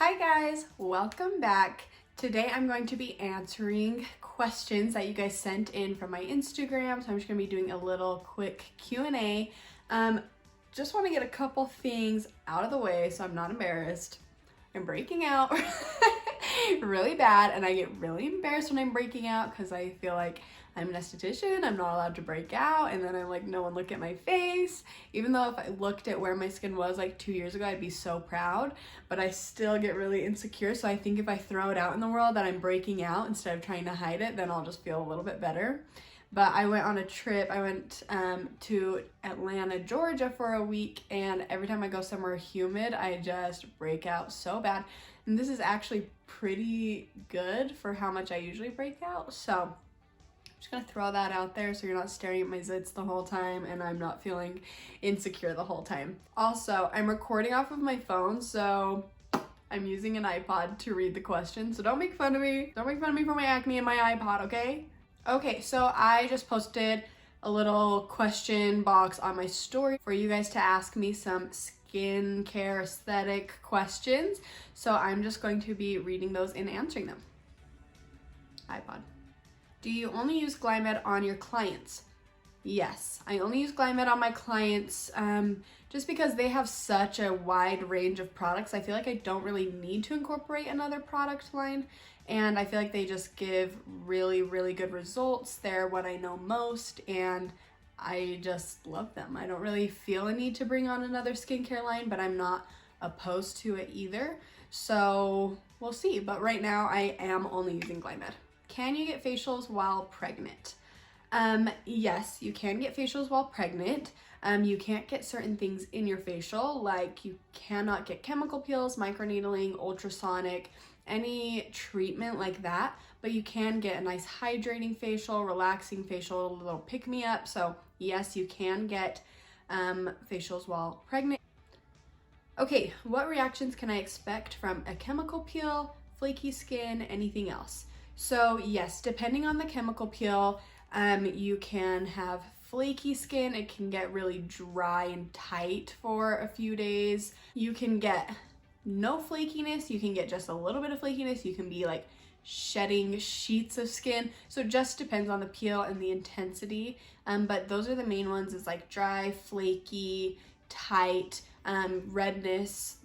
Hi guys, welcome back. Today I'm going to be answering questions that you guys sent in from my Instagram. So I'm just gonna be doing a little quick Q&A. Just wanna get a couple things out of the way so I'm not embarrassed. I'm breaking out really bad, and I get really embarrassed when I'm breaking out because I feel like I'm an esthetician, I'm not allowed to break out, and then I'm like, no one look at my face. Even though if I looked at where my skin was like 2 years ago, I'd be so proud, but I still get really insecure. So I think if I throw it out in the world that I'm breaking out instead of trying to hide it, then I'll just feel a little bit better. But I went on a trip. I went to Atlanta, Georgia for a week, and every time I go somewhere humid, I just break out so bad. And this is actually pretty good for how much I usually break out. So I'm just gonna throw that out there so you're not staring at my zits the whole time and I'm not feeling insecure the whole time. Also, I'm recording off of my phone, so I'm using an iPod to read the questions. So don't make fun of me. Don't make fun of me for my acne and my iPod, okay? Okay, so I just posted a little question box on my story for you guys to ask me some skincare aesthetic questions. So I'm just going to be reading those and answering them. iPod. Do you only use Glymed on your clients? Yes, I only use Glymed on my clients just because they have such a wide range of products. I feel like I don't really need to incorporate another product line, and I feel like they just give really, really good results. They're what I know most, and I just love them. I don't really feel a need to bring on another skincare line, but I'm not opposed to it either. So we'll see, but right now I am only using Glymed. Can you get facials while pregnant? Yes, you can get facials while pregnant. You can't get certain things in your facial, like you cannot get chemical peels, microneedling, ultrasonic, any treatment like that, but you can get a nice hydrating facial, relaxing facial, a little pick-me-up. So yes, you can get facials while pregnant. Okay, what reactions can I expect from a chemical peel, flaky skin, anything else? So yes, depending on the chemical peel, you can have flaky skin. It can get really dry and tight for a few days. You can get no flakiness. You can get just a little bit of flakiness. You can be like shedding sheets of skin. So it just depends on the peel and the intensity. But those are the main ones, is like dry, flaky, tight, redness.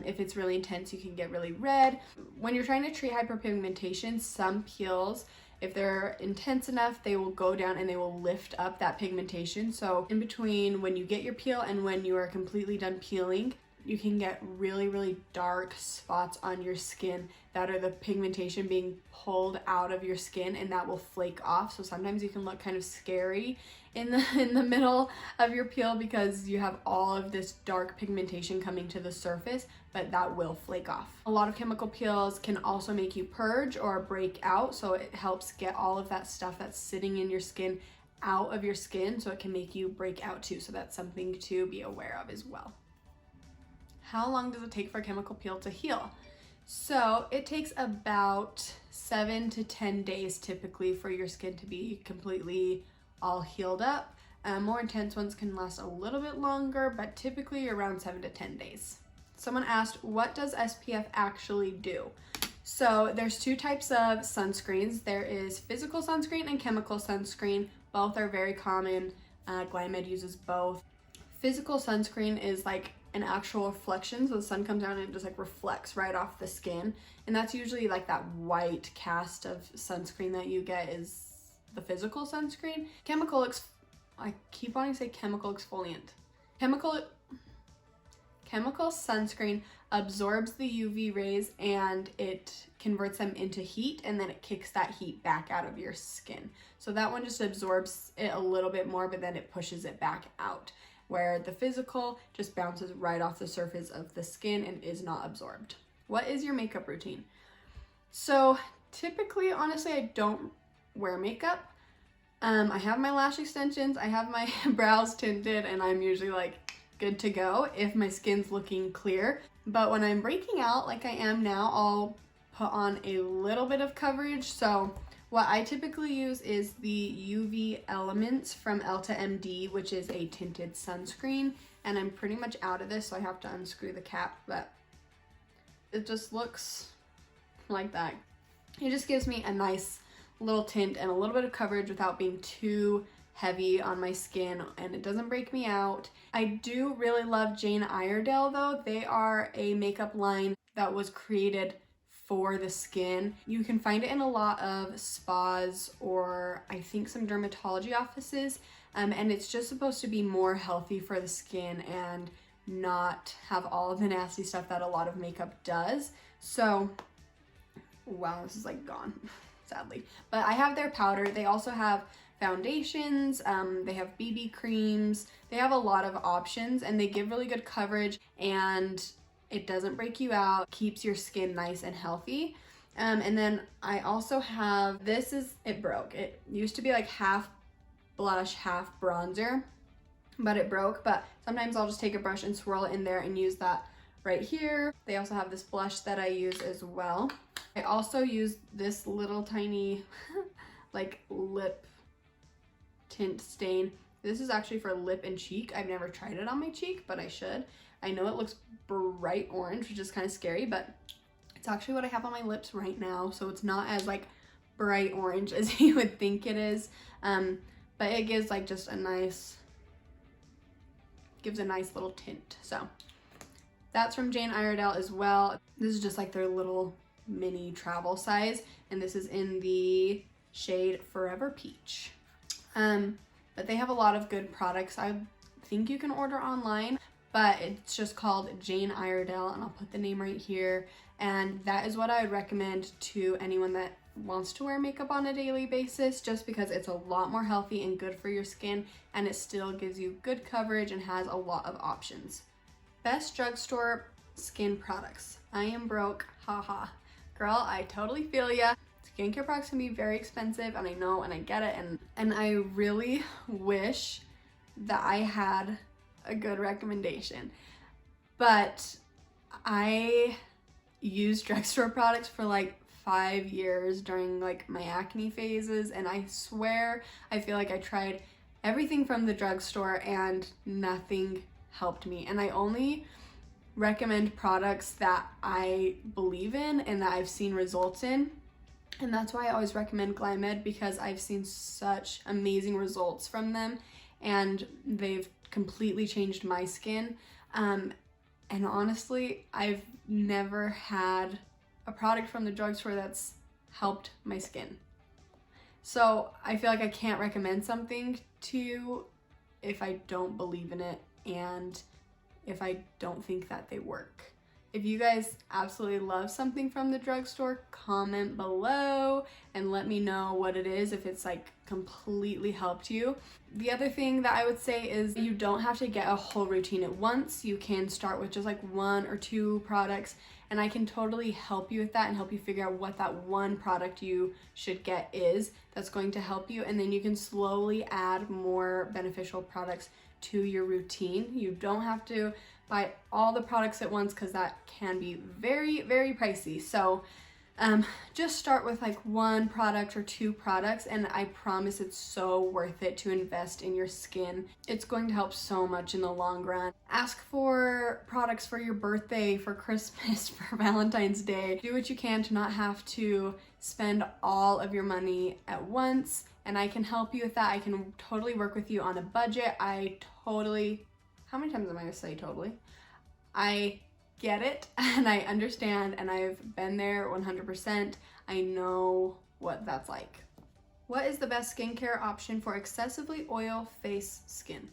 If it's really intense, you can get really red. When you're trying to treat hyperpigmentation, some peels, if they're intense enough, they will go down and they will lift up that pigmentation. So in between when you get your peel and when you are completely done peeling, you can get really, really dark spots on your skin that are the pigmentation being pulled out of your skin, and that will flake off. So sometimes you can look kind of scary in the middle of your peel because you have all of this dark pigmentation coming to the surface, but that will flake off. A lot of chemical peels can also make you purge or break out, so it helps get all of that stuff that's sitting in your skin out of your skin, so it can make you break out too. So that's something to be aware of as well. How long does it take for a chemical peel to heal? So it takes about 7 to 10 days typically for your skin to be completely all healed up. More intense ones can last a little bit longer, but typically around 7 to 10 days. Someone asked, what does SPF actually do? So there's two types of sunscreens. There is physical sunscreen and chemical sunscreen. Both are very common. Glymed uses both. Physical sunscreen is like an actual reflection, so the sun comes down and it just like reflects right off the skin, and that's usually like that white cast of sunscreen that you get is the physical sunscreen. I keep wanting to say chemical exfoliant. Chemical sunscreen absorbs the UV rays and it converts them into heat, and then it kicks that heat back out of your skin. So that one just absorbs it a little bit more, but then it pushes it back out, where the physical just bounces right off the surface of the skin and is not absorbed. What is your makeup routine? So typically, honestly, I don't wear makeup. I have my lash extensions, I have my brows tinted, and I'm usually like good to go if my skin's looking clear. But when I'm breaking out like I am now, I'll put on a little bit of coverage. So what I typically use is the UV Elements from Elta MD, which is a tinted sunscreen, and I'm pretty much out of this, so I have to unscrew the cap, but it just looks like that. It just gives me a nice little tint and a little bit of coverage without being too heavy on my skin, and it doesn't break me out. I do really love Jane Iredale though. They are a makeup line that was created for the skin. You can find it in a lot of spas or I think some dermatology offices, and it's just supposed to be more healthy for the skin and not have all of the nasty stuff that a lot of makeup does. So, wow, this is like gone, sadly. But I have their powder. They also have foundations, they have BB creams, they have a lot of options, and they give really good coverage, and it doesn't break you out, keeps your skin nice and healthy. And then I also have, it broke. It used to be like half blush, half bronzer, but it broke. But sometimes I'll just take a brush and swirl it in there and use that right here. They also have this blush that I use as well. I also use this little tiny like lip tint stain. This is actually for lip and cheek. I've never tried it on my cheek, but I should. I know it looks bright orange, which is kind of scary, but it's actually what I have on my lips right now, so it's not as like bright orange as you would think it is. But it gives like just a nice little tint. So that's from Jane Iredale as well. This is just like their little mini travel size, and this is in the shade Forever Peach. But they have a lot of good products. I think you can order online, but it's just called Jane Iredale, and I'll put the name right here. And that is what I would recommend to anyone that wants to wear makeup on a daily basis, just because it's a lot more healthy and good for your skin, and it still gives you good coverage and has a lot of options. Best drugstore skin products. I am broke, haha. Girl, I totally feel ya. Skincare products can be very expensive, and I know, and I get it, and I really wish that I had a good recommendation. But I used drugstore products for like 5 years during like my acne phases, and I swear I feel like I tried everything from the drugstore and nothing helped me. And I only recommend products that I believe in and that I've seen results in. And that's why I always recommend Glymed, because I've seen such amazing results from them, and they've completely changed my skin. And honestly, I've never had a product from the drugstore that's helped my skin. So I feel like I can't recommend something to you if I don't believe in it and if I don't think that they work. If you guys absolutely love something from the drugstore, comment below and let me know what it is, if it's like completely helped you. The other thing that I would say is you don't have to get a whole routine at once. You can start with just like 1 or 2 products, and I can totally help you with that and help you figure out what that one product you should get is that's going to help you, and then you can slowly add more beneficial products to your routine. You don't have to buy all the products at once, because that can be very, very pricey. So just start with like 1 product or 2 products, and I promise it's so worth it to invest in your skin. It's going to help so much in the long run. Ask for products for your birthday, for Christmas, for Valentine's Day. Do what you can to not have to spend all of your money at once, and I can help you with that. I can totally work with you on a budget. How many times am I gonna say totally? I get it, and I understand, and I've been there 100%. I know what that's like. What is the best skincare option for excessively oil face skin?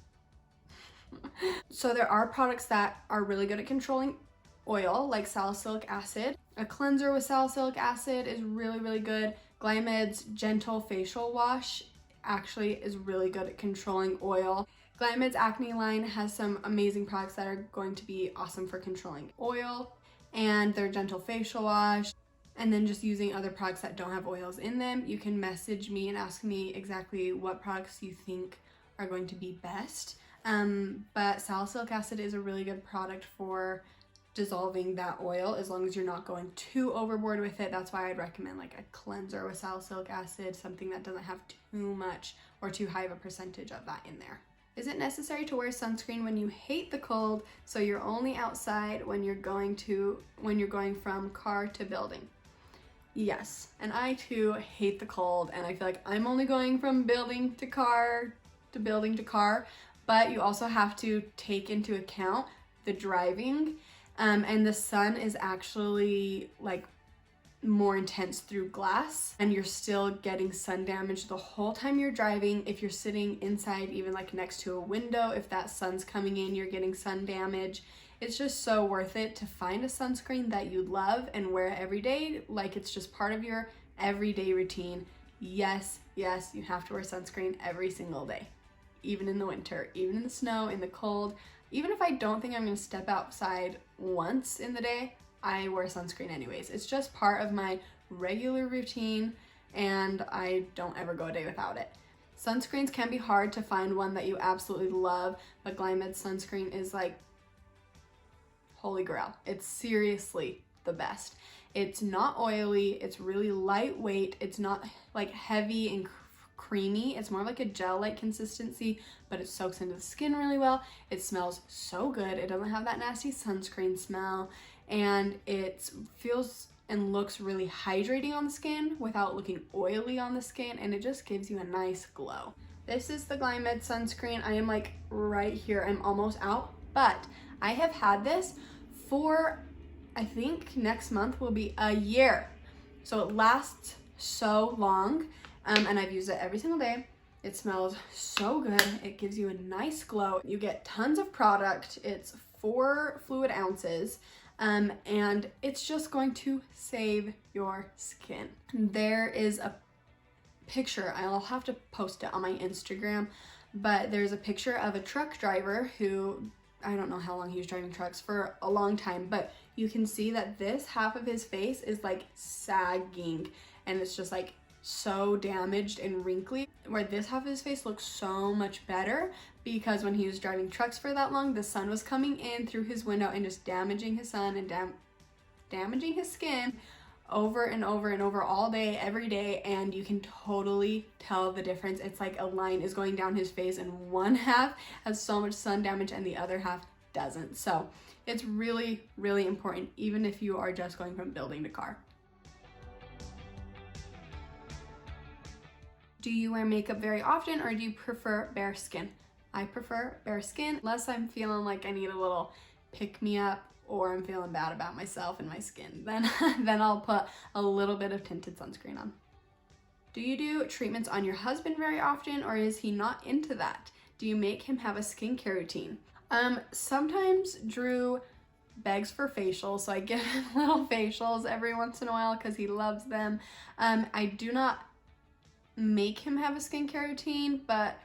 So there are products that are really good at controlling oil, like salicylic acid. A cleanser with salicylic acid is really, really good. Glymed's Gentle Facial Wash actually is really good at controlling oil. Glymed's acne line has some amazing products that are going to be awesome for controlling oil, and their Gentle Facial Wash. And then just using other products that don't have oils in them. You can message me and ask me exactly what products you think are going to be best. But salicylic acid is a really good product for dissolving that oil, as long as you're not going too overboard with it. That's why I'd recommend like a cleanser with salicylic acid, something that doesn't have too much or too high of a percentage of that in there. Is it necessary to wear sunscreen when you hate the cold, so you're only outside when you're going from car to building? Yes, and I too hate the cold, and I feel like I'm only going from building to car to building to car, but you also have to take into account the driving, and the sun is actually like more intense through glass, and you're still getting sun damage the whole time you're driving. If you're sitting inside, even like next to a window, if that sun's coming in, you're getting sun damage. It's just so worth it to find a sunscreen that you love and wear it every day, like it's just part of your everyday routine. Yes, yes, you have to wear sunscreen every single day, even in the winter, even in the snow, in the cold. Even if I don't think I'm gonna step outside once in the day, I wear sunscreen anyways. It's just part of my regular routine, and I don't ever go a day without it. Sunscreens can be hard to find one that you absolutely love, but Glymed sunscreen is like holy grail. It's seriously the best. It's not oily, it's really lightweight, it's not like heavy and creamy. It's more like a gel-like consistency, but it soaks into the skin really well. It smells so good. It doesn't have that nasty sunscreen smell, and it feels and looks really hydrating on the skin without looking oily on the skin, and it just gives you a nice glow. This is the Glymed sunscreen. I am like right here. I'm almost out, but I have had this for, I think next month will be a year. So it lasts so long, and I've used it every single day. It smells so good. It gives you a nice glow. You get tons of product. It's 4 fluid ounces, and it's just going to save your skin. There is a picture, I'll have to post it on my Instagram, but there's a picture of a truck driver who, I don't know how long he was driving trucks, for a long time, but you can see that this half of his face is like sagging, and it's just like so damaged and wrinkly, where this half of his face looks so much better because when he was driving trucks for that long, the sun was coming in through his window and just damaging his sun and damaging his skin over and over and over all day, every day, and you can totally tell the difference. It's like a line is going down his face, and one half has so much sun damage and the other half doesn't. So it's really, really important, even if you are just going from building to car. Do you wear makeup very often, or do you prefer bare skin? I prefer bare skin, unless I'm feeling like I need a little pick-me-up or I'm feeling bad about myself and my skin. Then I'll put a little bit of tinted sunscreen on. Do you do treatments on your husband very often, or is he not into that? Do you make him have a skincare routine? Sometimes Drew begs for facials, so I give him little facials every once in a while because he loves them. I do not make him have a skincare routine, but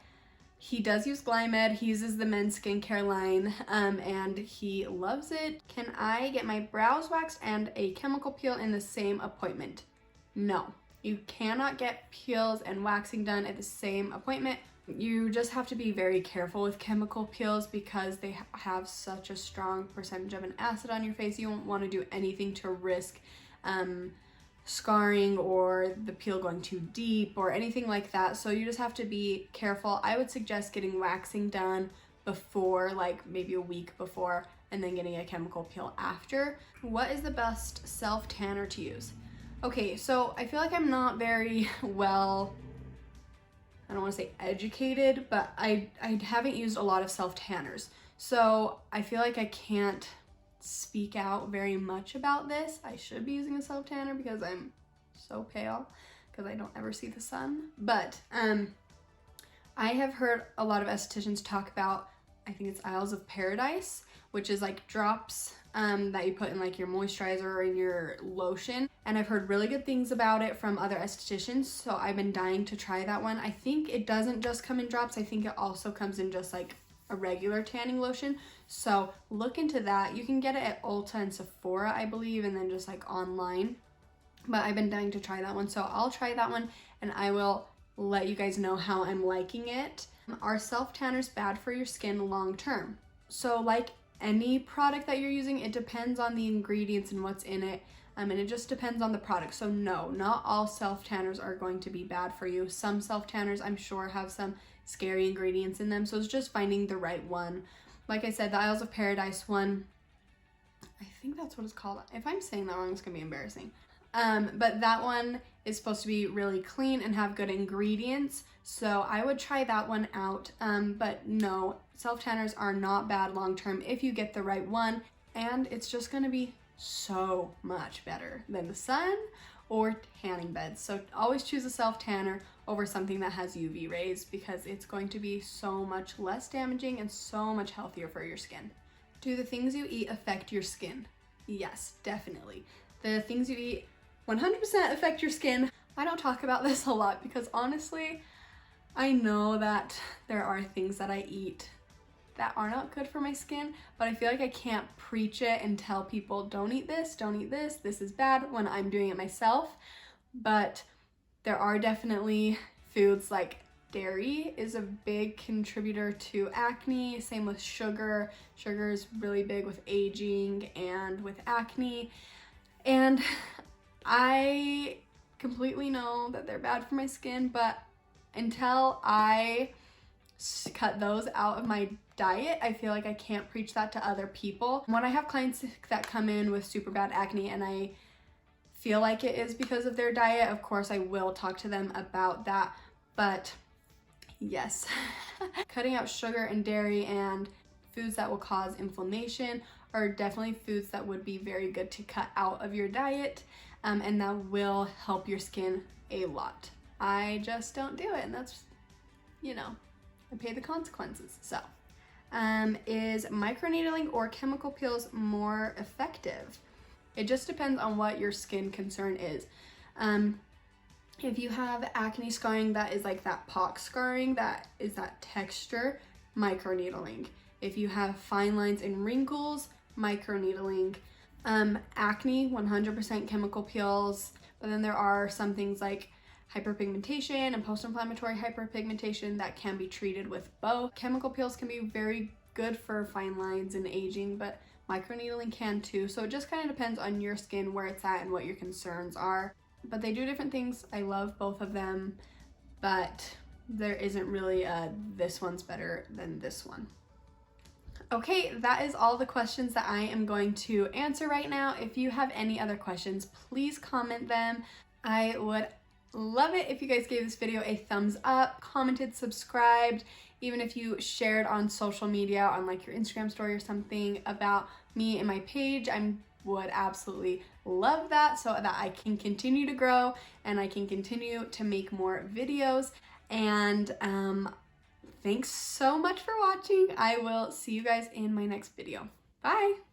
he does use Glymed. He uses the men's skincare line, and he loves it. Can I get my brows waxed and a chemical peel in the same appointment? No, you cannot get peels and waxing done at the same appointment. You just have to be very careful with chemical peels because they have such a strong percentage of an acid on your face. You won't want to do anything to risk scarring or the peel going too deep or anything like that. So you just have to be careful. I would suggest getting waxing done before, like maybe a week before, and then getting a chemical peel after. What is the best self tanner to use? Okay, so I feel like I'm not very well, I don't want to say educated, but I haven't used a lot of self tanners. So I feel like I can't speak out very much about this. I should be using a self tanner because I'm so pale because I don't ever see the sun. But I have heard a lot of estheticians talk about, I think it's Isles of Paradise, which is like drops that you put in like your moisturizer or in your lotion. And I've heard really good things about it from other estheticians, so I've been dying to try that one. I think it doesn't just come in drops. I think it also comes in just like a regular tanning lotion. So look into that. You can get it at Ulta and Sephora, I believe, and then just like online. But I've been dying to try that one, so I'll try that one and I will let you guys know how I'm liking it. Are self tanners bad for your skin long term? So like any product that you're using, it depends on the ingredients and what's in it, and it just depends on the product. So no, not all self tanners are going to be bad for you. Some self tanners I'm sure have some scary ingredients in them. So it's just finding the right one. Like I said, the Isles of Paradise one, I think that's what it's called. If I'm saying that wrong, it's gonna be embarrassing. But that one is supposed to be really clean and have good ingredients. So I would try that one out. But no, self-tanners are not bad long-term if you get the right one. And it's just gonna be so much better than the sun or tanning beds. So always choose a self-tanner over something that has UV rays because it's going to be so much less damaging and so much healthier for your skin. Do the things you eat affect your skin? Yes, definitely. The things you eat 100% affect your skin. I don't talk about this a lot because honestly, I know that there are things that I eat that are not good for my skin, but I feel like I can't preach it and tell people don't eat this, this is bad when I'm doing it myself. But there are definitely foods like dairy is a big contributor to acne, same with sugar. Sugar is really big with aging and with acne. And I completely know that they're bad for my skin, but until I cut those out of my diet, I feel like I can't preach that to other people. When I have clients that come in with super bad acne and I feel like it is because of their diet, of course I will talk to them about that. But yes, cutting out sugar and dairy and foods that will cause inflammation are definitely foods that would be very good to cut out of your diet, and that will help your skin a lot. I just don't do it, and that's, you know, I pay the consequences. So, is microneedling or chemical peels more effective? It just depends on what your skin concern is. If you have acne scarring that is like that pock scarring, that is that texture, microneedling. If you have fine lines and wrinkles, microneedling. Acne, 100% chemical peels, but then there are some things like hyperpigmentation and post-inflammatory hyperpigmentation that can be treated with both. Chemical peels can be very good for fine lines and aging, but microneedling can too. So it just kind of depends on your skin, where it's at, and what your concerns are. But they do different things. I love both of them, but there isn't really a this one's better than this one. Okay, that is all the questions that I am going to answer right now. If you have any other questions, please comment them. I would love it if you guys gave this video a thumbs up, commented, subscribed, even if you shared on social media, on like your Instagram story or something about me and my page. I would absolutely love that so that I can continue to grow and I can continue to make more videos. And thanks so much for watching. I will see you guys in my next video. Bye!